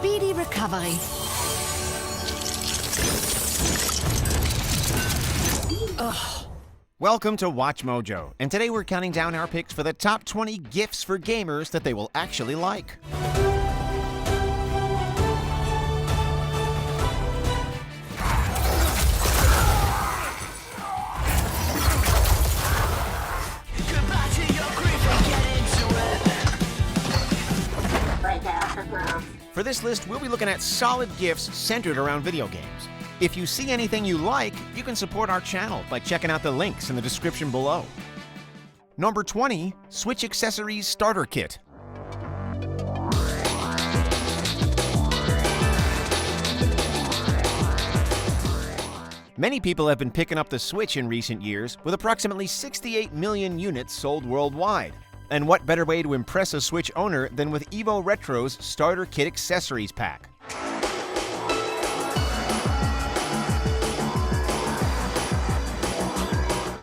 speedy recovery. Ugh. Welcome to Watch Mojo, and today we're counting down our picks for the top 20 gifts for gamers that they will actually like. For this list, we'll be looking at solid gifts centered around video games. If you see anything you like, you can support our channel by checking out the links in the description below. Number 20, Switch Accessories Starter Kit. Many people have been picking up the Switch in recent years, with approximately 68 million units sold worldwide. And what better way to impress a Switch owner than with Evo Retro's Starter Kit Accessories Pack?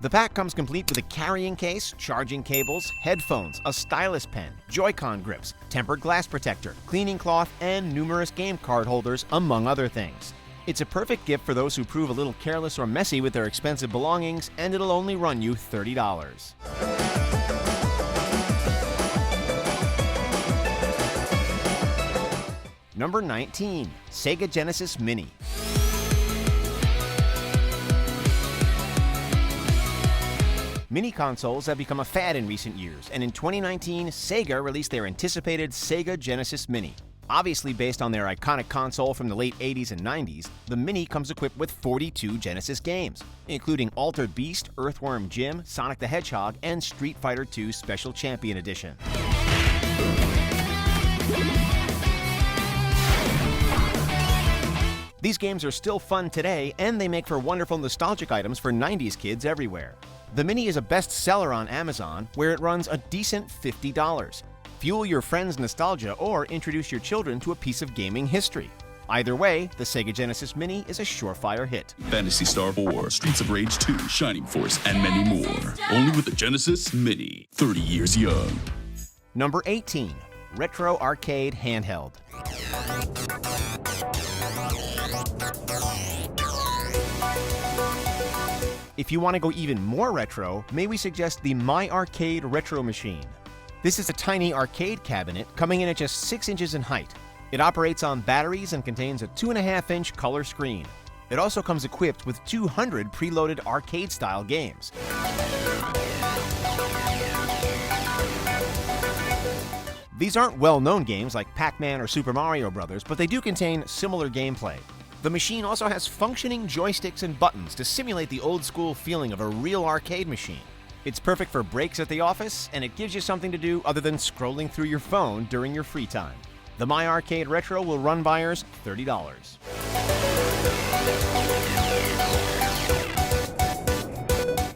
The pack comes complete with a carrying case, charging cables, headphones, a stylus pen, Joy-Con grips, tempered glass protector, cleaning cloth, and numerous game card holders, among other things. It's a perfect gift for those who prove a little careless or messy with their expensive belongings, and it'll only run you $30. Number 19, Sega Genesis Mini. Mini consoles have become a fad in recent years, and in 2019, Sega released their anticipated Sega Genesis Mini. Obviously based on their iconic console from the late 80s and 90s, the Mini comes equipped with 42 Genesis games, including Altered Beast, Earthworm Jim, Sonic the Hedgehog, and Street Fighter II Special Champion Edition. These games are still fun today, and they make for wonderful nostalgic items for 90s kids everywhere. The Mini is a bestseller on Amazon, where it runs a decent $50. Fuel your friends' nostalgia or introduce your children to a piece of gaming history. Either way, the Sega Genesis Mini is a surefire hit. Phantasy Star 4, Streets of Rage 2, Shining Force, and many more. Only with the Genesis Mini. 30 years young. Number 18, Retro Arcade Handheld. If you want to go even more retro, may we suggest the My Arcade Retro Machine. This is a tiny arcade cabinet coming in at just 6 inches in height. It operates on batteries and contains a 2.5-inch color screen. It also comes equipped with 200 preloaded arcade-style games. These aren't well-known games like Pac-Man or Super Mario Bros., but they do contain similar gameplay. The machine also has functioning joysticks and buttons to simulate the old-school feeling of a real arcade machine. It's perfect for breaks at the office, and it gives you something to do other than scrolling through your phone during your free time. The My Arcade Retro will run buyers $30.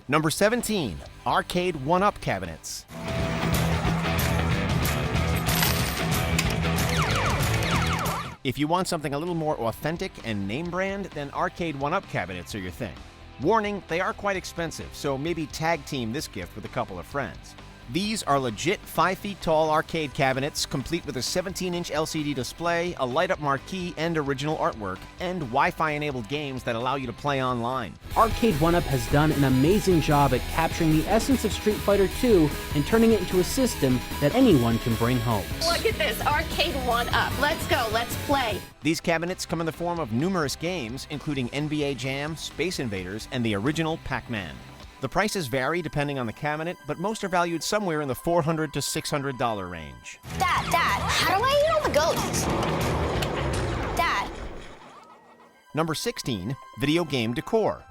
Number 17, Arcade 1-Up Cabinets. If you want something a little more authentic and name brand, then Arcade 1-Up cabinets are your thing. Warning, they are quite expensive, so maybe tag team this gift with a couple of friends. These are legit 5 feet tall arcade cabinets, complete with a 17-inch LCD display, a light-up marquee, and original artwork, and Wi-Fi enabled games that allow you to play online. Arcade 1-Up has done an amazing job at capturing the essence of Street Fighter II and turning it into a system that anyone can bring home. Look at this, Arcade 1-Up. Let's go, let's play. These cabinets come in the form of numerous games, including NBA Jam, Space Invaders, and the original Pac-Man. The prices vary depending on the cabinet, but most are valued somewhere in the $400 to $600 range. Dad, how do I eat all the ghosts? Dad. Number 16, Video Game Decor.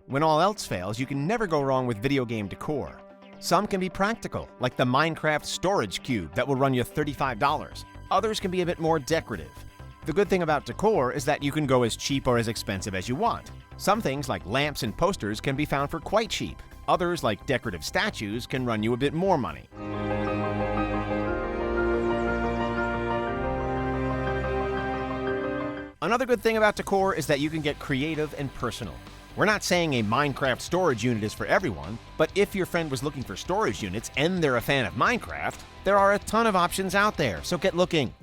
When all else fails, you can never go wrong with video game decor. Some can be practical, like the Minecraft storage cube that will run you $35. Others can be a bit more decorative. The good thing about decor is that you can go as cheap or as expensive as you want. Some things like lamps and posters can be found for quite cheap. Others, like decorative statues, can run you a bit more money. Another good thing about decor is that you can get creative and personal. We're not saying a Minecraft storage unit is for everyone, but if your friend was looking for storage units and they're a fan of Minecraft, there are a ton of options out there, so get looking.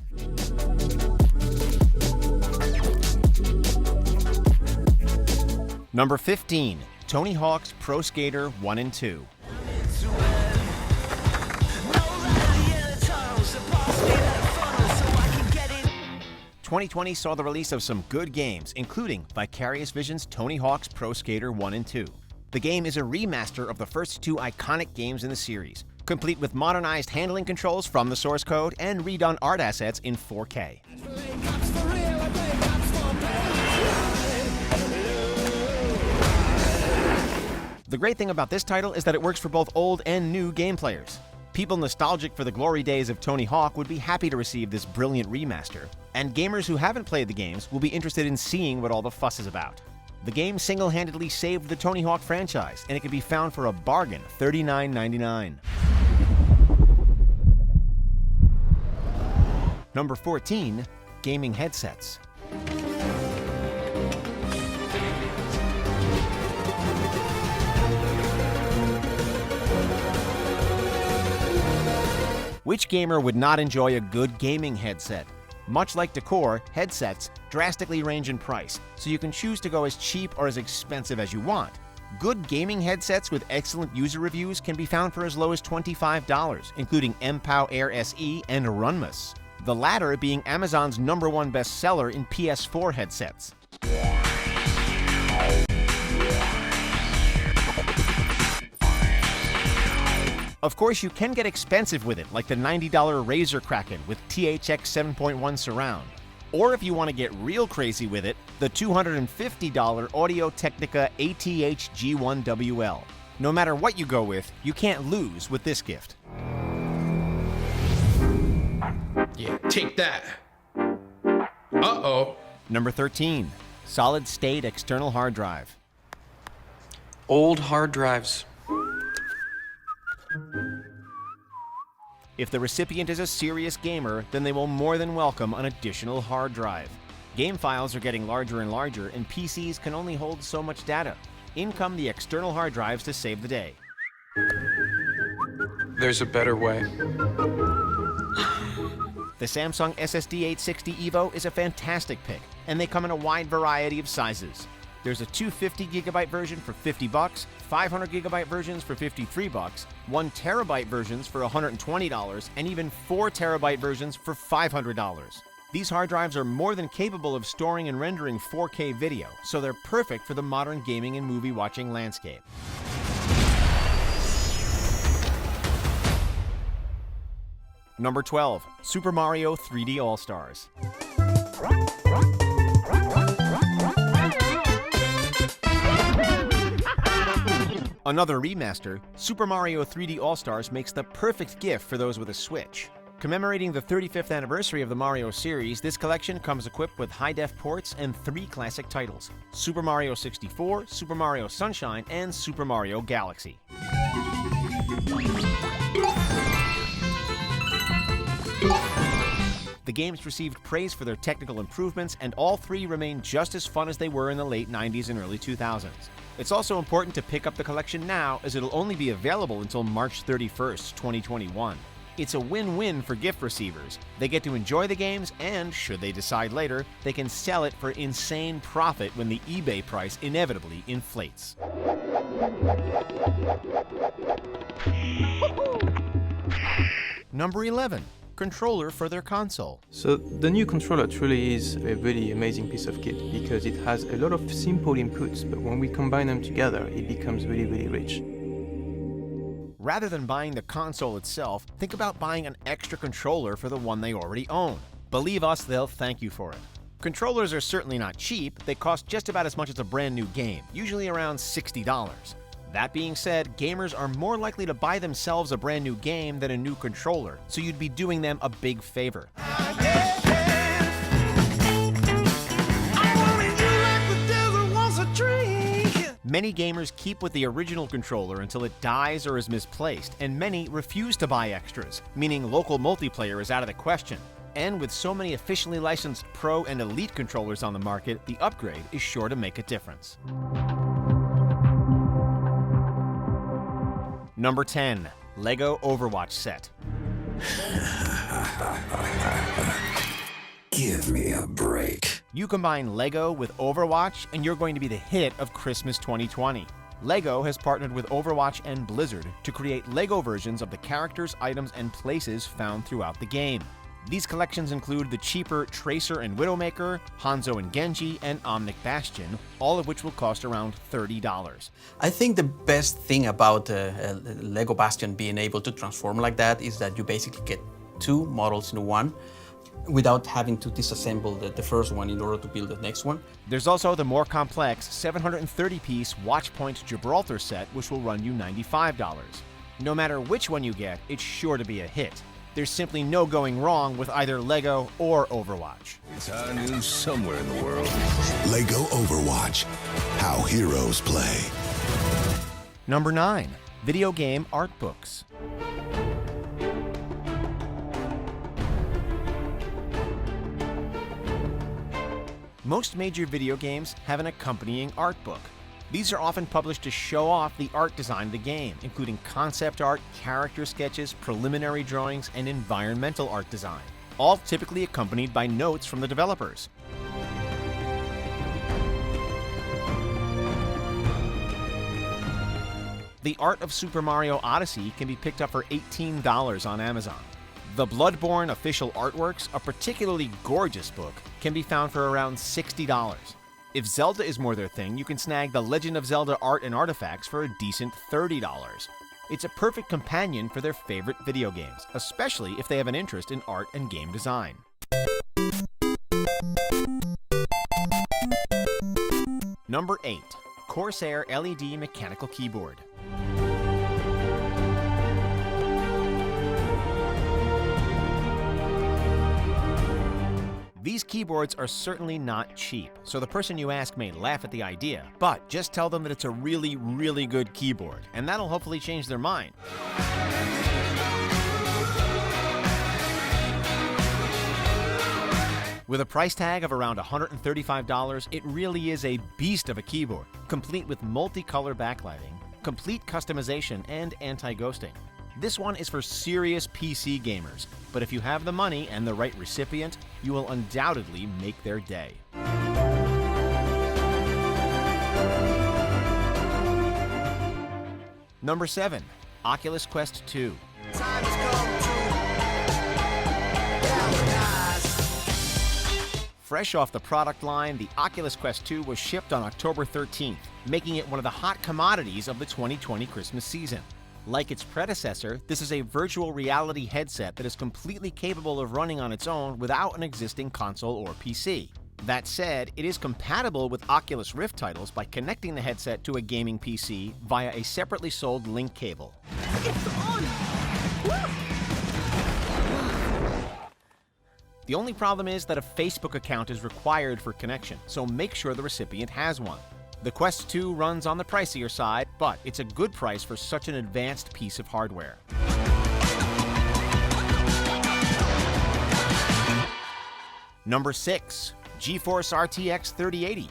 Number 15, Tony Hawk's Pro Skater 1 and 2. 2020 saw the release of some good games, including Vicarious Visions' Tony Hawk's Pro Skater 1 and 2. The game is a remaster of the first two iconic games in the series, complete with modernized handling controls from the source code and redone art assets in 4K. The great thing about this title is that it works for both old and new game players. People nostalgic for the glory days of Tony Hawk would be happy to receive this brilliant remaster, and gamers who haven't played the games will be interested in seeing what all the fuss is about. The game single-handedly saved the Tony Hawk franchise, and it can be found for a bargain, $39.99. Number 14, gaming headsets. Which gamer would not enjoy a good gaming headset? Much like decor, headsets drastically range in price, so you can choose to go as cheap or as expensive as you want. Good gaming headsets with excellent user reviews can be found for as low as $25, including MPOW Air SE and Runmas. The latter being Amazon's #1 bestseller in PS4 headsets. Of course, you can get expensive with it, like the $90 Razer Kraken with THX 7.1 surround. Or if you want to get real crazy with it, the $250 Audio-Technica ATH G1WL. No matter what you go with, you can't lose with this gift. Yeah, take that. Uh-oh. Number 13, solid-state external hard drive. Old hard drives. If the recipient is a serious gamer, then they will more than welcome an additional hard drive. Game files are getting larger and larger, and PCs can only hold so much data. In come the external hard drives to save the day. There's a better way. The Samsung SSD 860 EVO is a fantastic pick, and they come in a wide variety of sizes. There's a 250GB version for $50, 500GB versions for $53, 1TB versions for $120, and even 4TB versions for $500. These hard drives are more than capable of storing and rendering 4K video, so they're perfect for the modern gaming and movie watching landscape. Number 12, Super Mario 3D All-Stars. Another remaster, Super Mario 3D All-Stars makes the perfect gift for those with a Switch. Commemorating the 35th anniversary of the Mario series, this collection comes equipped with high-def ports and 3 classic titles: Super Mario 64, Super Mario Sunshine, and Super Mario Galaxy. The games received praise for their technical improvements, and all 3 remain just as fun as they were in the late 90s and early 2000s. It's also important to pick up the collection now, as it'll only be available until March 31st, 2021. It's a win-win for gift receivers. They get to enjoy the games, and should they decide later, they can sell it for insane profit when the eBay price inevitably inflates. Number 11. Controller for their console. So the new controller truly is a really amazing piece of kit because it has a lot of simple inputs, but when we combine them together, it becomes really, really rich. Rather than buying the console itself, think about buying an extra controller for the one they already own. Believe us, they'll thank you for it. Controllers are certainly not cheap. They cost just about as much as a brand new game, usually around $60. That being said, gamers are more likely to buy themselves a brand new game than a new controller, so you'd be doing them a big favor. Many gamers keep with the original controller until it dies or is misplaced, and many refuse to buy extras, meaning local multiplayer is out of the question. And with so many officially licensed Pro and Elite controllers on the market, the upgrade is sure to make a difference. Number 10. Lego Overwatch Set. Give me a break. You combine Lego with Overwatch and you're going to be the hit of Christmas 2020. Lego has partnered with Overwatch and Blizzard to create Lego versions of the characters, items, and places found throughout the game. These collections include the cheaper Tracer and Widowmaker, Hanzo and Genji, and Omnic Bastion, all of which will cost around $30. I think the best thing about Lego Bastion being able to transform like that is that you basically get two models in one without having to disassemble the first one in order to build the next one. There's also the more complex 730-piece Watchpoint Gibraltar set, which will run you $95. No matter which one you get, it's sure to be a hit. There's simply no going wrong with either Lego or Overwatch. It's high news somewhere in the world. Lego Overwatch. How heroes play. Number 9. Video game art books. Most major video games have an accompanying art book. These are often published to show off the art design of the game, including concept art, character sketches, preliminary drawings, and environmental art design, all typically accompanied by notes from the developers. The art of Super Mario Odyssey can be picked up for $18 on Amazon. The Bloodborne official artworks, a particularly gorgeous book, can be found for around $60. If Zelda is more their thing, you can snag the Legend of Zelda art and artifacts for a decent $30. It's a perfect companion for their favorite video games, especially if they have an interest in art and game design. Number 8. Corsair LED Mechanical Keyboard. These keyboards are certainly not cheap, so the person you ask may laugh at the idea, but just tell them that it's a really, really good keyboard, and that'll hopefully change their mind. With a price tag of around $135, it really is a beast of a keyboard, complete with multicolor backlighting, complete customization, and anti-ghosting. This one is for serious PC gamers, but if you have the money and the right recipient, you will undoubtedly make their day. Number 7. Oculus Quest 2. Fresh off the product line, the Oculus Quest 2 was shipped on October 13th, making it one of the hot commodities of the 2020 Christmas season. Like its predecessor, this is a virtual reality headset that is completely capable of running on its own without an existing console or PC. That said, it is compatible with Oculus Rift titles by connecting the headset to a gaming PC via a separately sold link cable. It's on! Woo! The only problem is that a Facebook account is required for connection, so make sure the recipient has one. The Quest 2 runs on the pricier side, but it's a good price for such an advanced piece of hardware. Number 6. GeForce RTX 3080.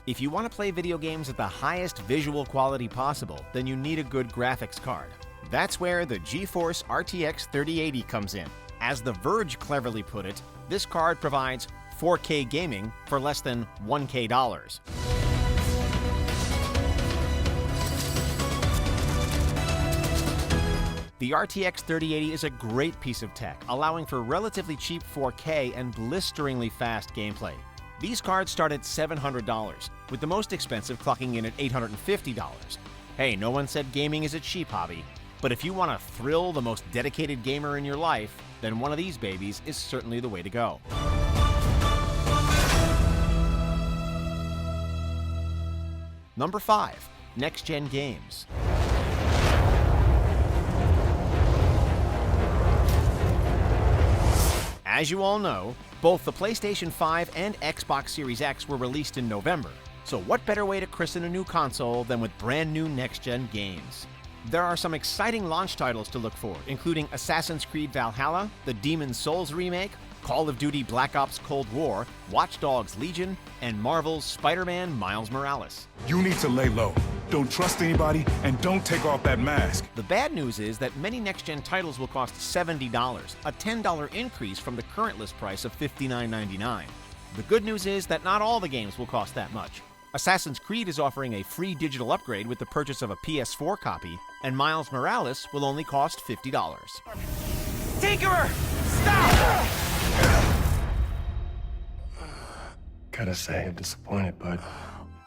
If you want to play video games at the highest visual quality possible, then you need a good graphics card. That's where the GeForce RTX 3080 comes in. As The Verge cleverly put it, this card provides 4K gaming for less than $1K. The RTX 3080 is a great piece of tech, allowing for relatively cheap 4K and blisteringly fast gameplay. These cards start at $700, with the most expensive clocking in at $850. Hey, no one said gaming is a cheap hobby. But if you want to thrill the most dedicated gamer in your life, then one of these babies is certainly the way to go. Number 5. Next-Gen Games. As you all know, both the PlayStation 5 and Xbox Series X were released in November, so what better way to christen a new console than with brand new next-gen games? There are some exciting launch titles to look for, including Assassin's Creed Valhalla, the Demon's Souls remake, Call of Duty Black Ops Cold War, Watch Dogs Legion, and Marvel's Spider-Man Miles Morales. You need to lay low. Don't trust anybody, and don't take off that mask. The bad news is that many next-gen titles will cost $70, a $10 increase from the current list price of $59.99. The good news is that not all the games will cost that much. Assassin's Creed is offering a free digital upgrade with the purchase of a PS4 copy, and Miles Morales will only cost $50. Tinkerer! Stop! Gotta say, I'm disappointed, bud.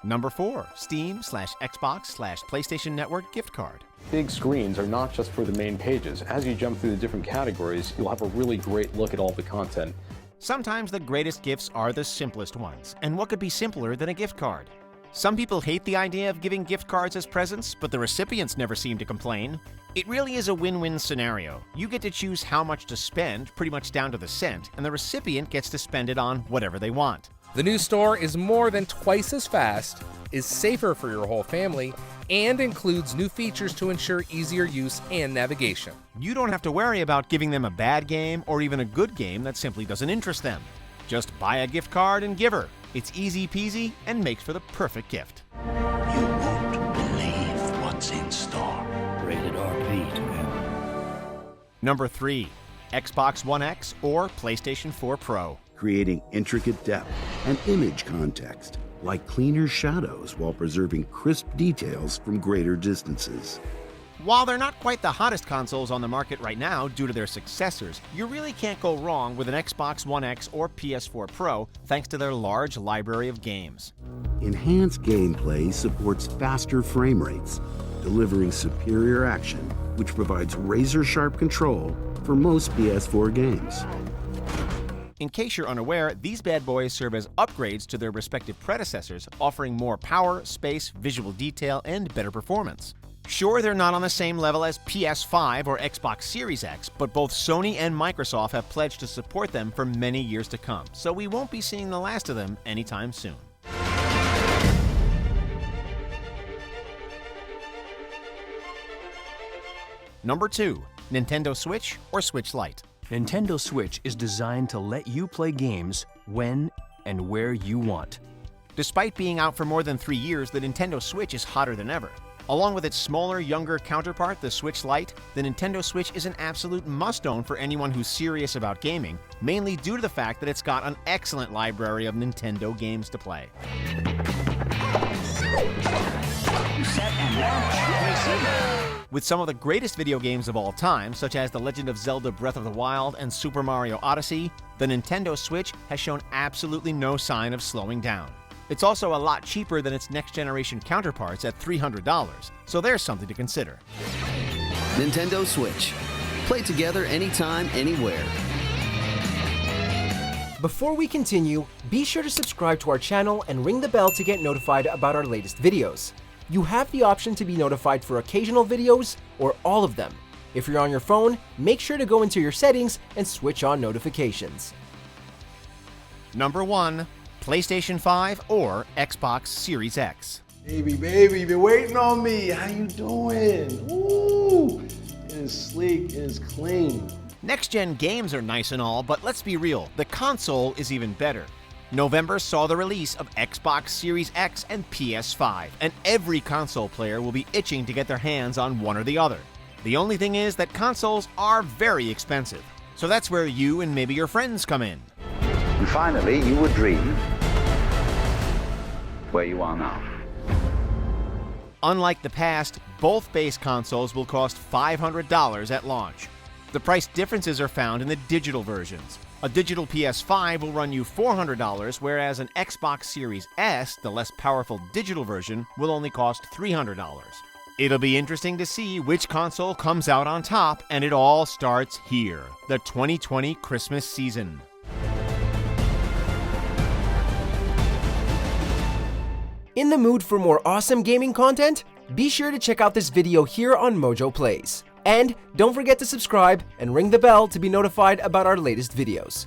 Number 4, Steam/Xbox/PlayStation Network gift card. Big screens are not just for the main pages. As you jump through the different categories, you'll have a really great look at all the content. Sometimes the greatest gifts are the simplest ones, and what could be simpler than a gift card? Some people hate the idea of giving gift cards as presents, but the recipients never seem to complain. It really is a win-win scenario. You get to choose how much to spend, pretty much down to the cent, and the recipient gets to spend it on whatever they want. The new store is more than twice as fast, is safer for your whole family, and includes new features to ensure easier use and navigation. You don't have to worry about giving them a bad game or even a good game that simply doesn't interest them. Just buy a gift card and give her. It's easy peasy and makes for the perfect gift. You won't believe what's in store. Rated RP to M. Number 3, Xbox One X or PlayStation 4 Pro. Creating intricate depth and image context, like cleaner shadows while preserving crisp details from greater distances. While they're not quite the hottest consoles on the market right now due to their successors, you really can't go wrong with an Xbox One X or PS4 Pro thanks to their large library of games. Enhanced gameplay supports faster frame rates, delivering superior action, which provides razor-sharp control for most PS4 games. In case you're unaware, these bad boys serve as upgrades to their respective predecessors, offering more power, space, visual detail, and better performance. Sure, they're not on the same level as PS5 or Xbox Series X, but both Sony and Microsoft have pledged to support them for many years to come, so we won't be seeing the last of them anytime soon. Number 2, Nintendo Switch or Switch Lite. Nintendo Switch is designed to let you play games when and where you want. Despite being out for more than 3 years, the Nintendo Switch is hotter than ever. Along with its smaller, younger counterpart, the Switch Lite, the Nintendo Switch is an absolute must-own for anyone who's serious about gaming, mainly due to the fact that it's got an excellent library of Nintendo games to play. Set and launch. Receiver. With some of the greatest video games of all time, such as The Legend of Zelda Breath of the Wild and Super Mario Odyssey, the Nintendo Switch has shown absolutely no sign of slowing down. It's also a lot cheaper than its next-generation counterparts at $300, so there's something to consider. Nintendo Switch. Play together anytime, anywhere. Before we continue, be sure to subscribe to our channel and ring the bell to get notified about our latest videos. You have the option to be notified for occasional videos or all of them. If you're on your phone, make sure to go into your settings and switch on notifications. Number 1, PlayStation 5 or Xbox Series X. Baby, been waiting on me. How you doing? Woo! It is sleek, it is clean. Next-gen games are nice and all, but let's be real, the console is even better. November saw the release of Xbox Series X and PS5, and every console player will be itching to get their hands on one or the other. The only thing is that consoles are very expensive, so that's where you and maybe your friends come in. And finally, you would dream where you are now. Unlike the past, both base consoles will cost $500 at launch. The price differences are found in the digital versions. A digital PS5 will run you $400, whereas an Xbox Series S, the less powerful digital version, will only cost $300. It'll be interesting to see which console comes out on top, and it all starts here, the 2020 Christmas season. In the mood for more awesome gaming content? Be sure to check out this video here on Mojo Plays. And don't forget to subscribe and ring the bell to be notified about our latest videos.